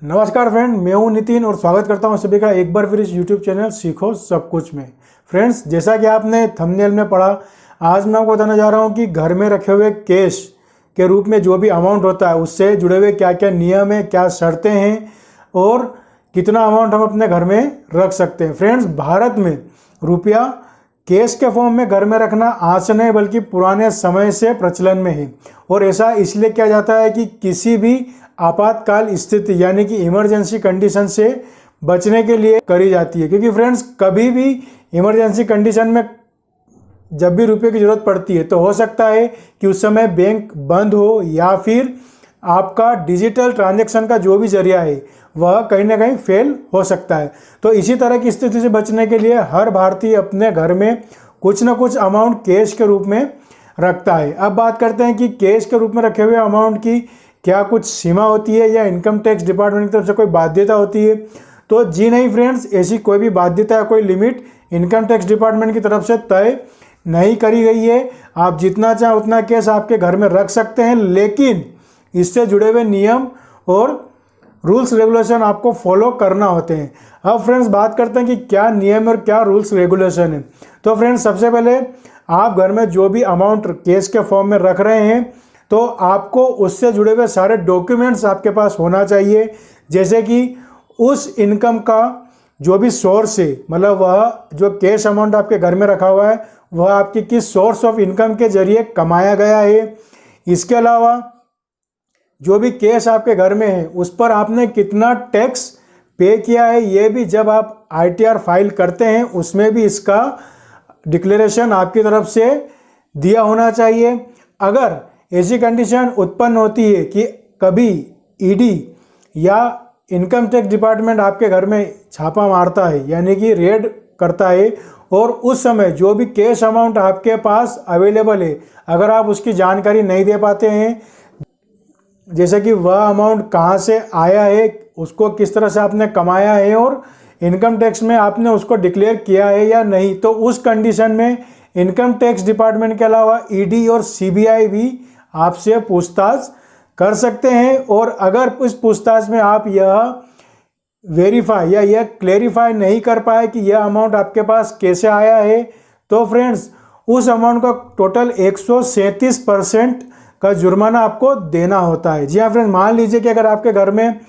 नमस्कार फ्रेंड, मैं हूं नितिन और स्वागत करता हूं सभी का एक बार फिर इस यूट्यूब चैनल सीखो सब कुछ में। फ्रेंड्स, जैसा कि आपने थंबनेल में पढ़ा, आज मैं आपको बताने जा रहा हूं कि घर में रखे हुए कैश के रूप में जो भी अमाउंट होता है उससे जुड़े हुए क्या क्या नियम है, क्या शर्तें हैं और कितना अमाउंट हम अपने घर में रख सकते हैं। फ्रेंड्स, भारत में रुपया कैश के फॉर्म में घर में रखना आज से नहीं बल्कि पुराने समय से प्रचलन में है और ऐसा इसलिए किया जाता है कि किसी भी आपातकाल स्थिति यानी कि इमरजेंसी कंडीशन से बचने के लिए करी जाती है। क्योंकि फ्रेंड्स, कभी भी इमरजेंसी कंडीशन में जब भी रुपये की ज़रूरत पड़ती है तो हो सकता है कि उस समय बैंक बंद हो या फिर आपका डिजिटल ट्रांजैक्शन का जो भी जरिया है वह कहीं ना कहीं फेल हो सकता है। तो इसी तरह की स्थिति से बचने के लिए हर भारतीय अपने घर में कुछ ना कुछ अमाउंट कैश के रूप में रखता है। अब बात करते हैं कि कैश के रूप में रखे हुए अमाउंट की क्या कुछ सीमा होती है या इनकम टैक्स डिपार्टमेंट की तरफ से कोई बाध्यता होती है। तो जी नहीं फ्रेंड्स, ऐसी कोई भी बाध्यता या कोई लिमिट इनकम टैक्स डिपार्टमेंट की तरफ से तय नहीं करी गई है। आप जितना चाहें उतना कैश आपके घर में रख सकते हैं, लेकिन इससे जुड़े हुए नियम और रूल्स रेगुलेशन आपको फॉलो करना होते हैं। अब फ्रेंड्स, बात करते हैं कि क्या नियम और क्या रूल्स रेगुलेशन है। तो फ्रेंड्स, सबसे पहले आप घर में जो भी अमाउंट कैश के फॉर्म में रख रहे हैं तो आपको उससे जुड़े हुए सारे डॉक्यूमेंट्स आपके पास होना चाहिए। जैसे कि उस इनकम का जो भी सोर्स है, मतलब वह जो कैश अमाउंट आपके घर में रखा हुआ है वह आपकी किस सोर्स ऑफ इनकम के जरिए कमाया गया है। इसके अलावा जो भी कैश आपके घर में है उस पर आपने कितना टैक्स पे किया है, ये भी जब आप ITR फाइल करते हैं उसमें भी इसका डिक्लेरेशन आपकी तरफ से दिया होना चाहिए। अगर ऐसी कंडीशन उत्पन्न होती है कि कभी ED या इनकम टैक्स डिपार्टमेंट आपके घर में छापा मारता है यानी कि रेड करता है और उस समय जो भी कैश अमाउंट आपके पास अवेलेबल है अगर आप उसकी जानकारी नहीं दे पाते हैं, जैसे कि वह अमाउंट कहाँ से आया है, उसको किस तरह से आपने कमाया है और इनकम टैक्स में आपने उसको डिक्लेयर किया है या नहीं, तो उस कंडीशन में इनकम टैक्स डिपार्टमेंट के अलावा ED और CBI भी आपसे पूछताछ कर सकते हैं। और अगर उस पूछताछ में आप यह वेरीफाई या यह क्लेरिफाई नहीं कर पाए कि यह अमाउंट आपके पास कैसे आया है, तो फ्रेंड्स उस अमाउंट का टोटल 137% का जुर्माना आपको देना होता है। जी हाँ फ्रेंड्स, मान लीजिए कि अगर आपके घर में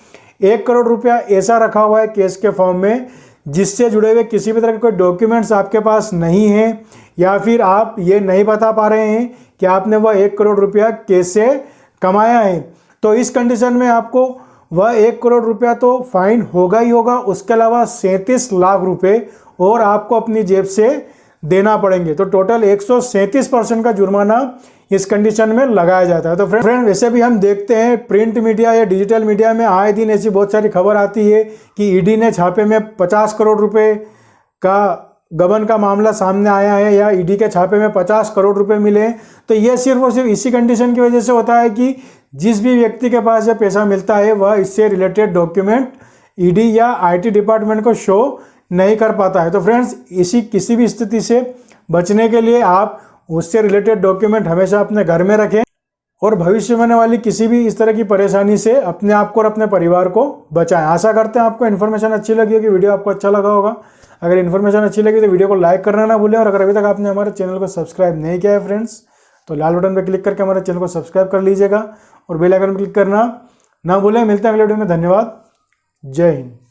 1 करोड़ रुपया ऐसा रखा हुआ है कैश के फॉर्म में जिससे जुड़े हुए किसी भी तरह के कोई डॉक्यूमेंट्स आपके पास नहीं है या फिर आप ये नहीं बता पा रहे हैं कि आपने वह 1 करोड़ रुपया कैसे कमाया है, तो इस कंडीशन में आपको वह 1 करोड़ रुपया तो फाइन होगा ही होगा, उसके अलावा 37 लाख रुपए और आपको अपनी जेब से देना पड़ेंगे। तो टोटल 137% का जुर्माना इस कंडीशन में लगाया जाता है। तो फ्रेंड, वैसे भी हम देखते हैं प्रिंट मीडिया या डिजिटल मीडिया में आए दिन ऐसी बहुत सारी खबर आती है कि ED ने छापे में 50 करोड़ रुपए का गबन का मामला सामने आया है या ED के छापे में 50 करोड़ रुपए मिले। तो ये सिर्फ और सिर्फ इसी कंडीशन की वजह से होता है कि जिस भी व्यक्ति के पास यह पैसा मिलता है वह इससे रिलेटेड डॉक्यूमेंट ED या IT डिपार्टमेंट को शो नहीं कर पाता है। तो फ्रेंड्स, इसी किसी भी स्थिति से बचने के लिए आप उससे रिलेटेड डॉक्यूमेंट हमेशा अपने घर में रखें और भविष्य में होने वाली किसी भी इस तरह की परेशानी से अपने आप को और अपने परिवार को बचाएं। आशा करते हैं आपको इन्फॉर्मेशन अच्छी लगी होगी, वीडियो आपको अच्छा लगा होगा। अगर इन्फॉर्मेशन अच्छी लगी तो वीडियो को लाइक करना ना भूलें और अगर अभी तक आपने हमारे चैनल को सब्सक्राइब नहीं किया है फ्रेंड्स तो लाल बटन पर क्लिक करके हमारे चैनल को सब्सक्राइब कर लीजिएगा और बेल आइकन पर क्लिक करना ना भूलें। मिलते हैं अगले वीडियो में। धन्यवाद। जय हिंद।